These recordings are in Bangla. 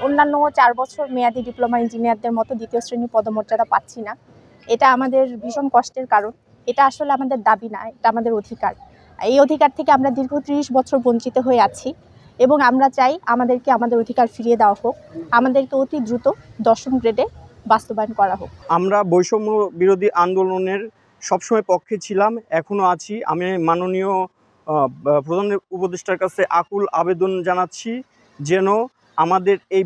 অন্যান্য 4 বছর মেয়াদি ডিপ্লোমা ইঞ্জিনিয়ারদের মতো দ্বিতীয় শ্রেণী পদমর্যাদা পাচ্ছি না। এটা আমাদের ভীষণ কষ্টের কারণ। এটা আসলে আমাদের দাবি না, এটা আমাদের অধিকার। এই অধিকার থেকে আমরা দীর্ঘ 30 বছর বঞ্চিত হয়ে আছি এবং আমরা চাই আমাদেরকে আমাদের অধিকার ফিরিয়ে দেওয়া হোক। আমাদেরকে অতি দ্রুত 10ম গ্রেডে বাস্তবায়ন করা হোক। আমরা বৈষম্য বিরোধী আন্দোলনের সবসময় পক্ষে ছিলাম, এখনও আছি। আমি মাননীয় প্রধান উপদেষ্টার কাছে আকুল আবেদন জানাচ্ছি যেন আমাদের এই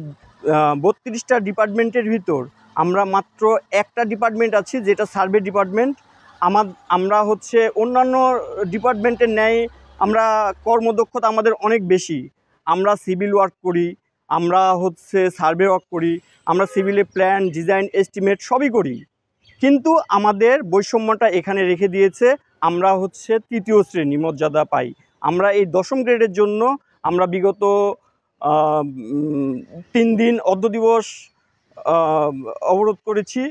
32টা ডিপার্টমেন্টের ভিতর আমরা মাত্র একটা ডিপার্টমেন্ট আছি যেটা সার্ভে ডিপার্টমেন্ট। আমরা হচ্ছে অন্যান্য ডিপার্টমেন্টের ন্যায় আমরা কর্মদক্ষতা আমাদের অনেক বেশি। আমরা সিভিল ওয়ার্ক করি, আমরা হচ্ছে সার্ভে ওয়ার্ক করি, আমরা সিভিলে প্ল্যান ডিজাইন এস্টিমেট সবই করি, কিন্তু আমাদের বৈষম্যটা এখানে রেখে দিয়েছে। আমরা হচ্ছে 3য় শ্রেণী মর্যাদা পাই। আমরা এই 10ম গ্রেডের জন্য আমরা বিগত 3 দিন অর্ধ দিবস অবরোধ করেছি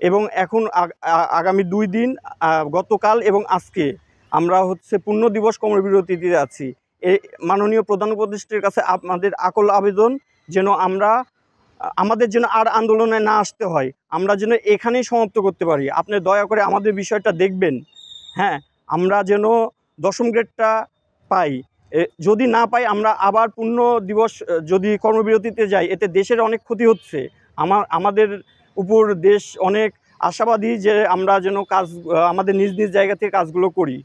এবং এখন আগামী 2 দিন গতকাল এবং আজকে আমরা হচ্ছে পূর্ণ দিবস কর্মবিরতিতে আছি। এই মাননীয় প্রধান উপদেষ্টার কাছে আমাদের আকুল আবেদন যেন আমাদের যেন আর আন্দোলনে না আসতে হয়, আমরা যেন এখানেই সমাপ্ত করতে পারি। আপনি দয়া করে আমাদের বিষয়টা দেখবেন। হ্যাঁ, আমরা যেন 10ম গ্রেডটা পাই। যদি না পাই আমরা আবার পূর্ণ দিবস যদি কর্মবিরতিতে যাই, এতে দেশের অনেক ক্ষতি হচ্ছে। আমাদের উপর দেশ অনেক আশাবাদী যে আমরা যেন আমাদের নিজ নিজ জায়গা থেকে কাজগুলো করি।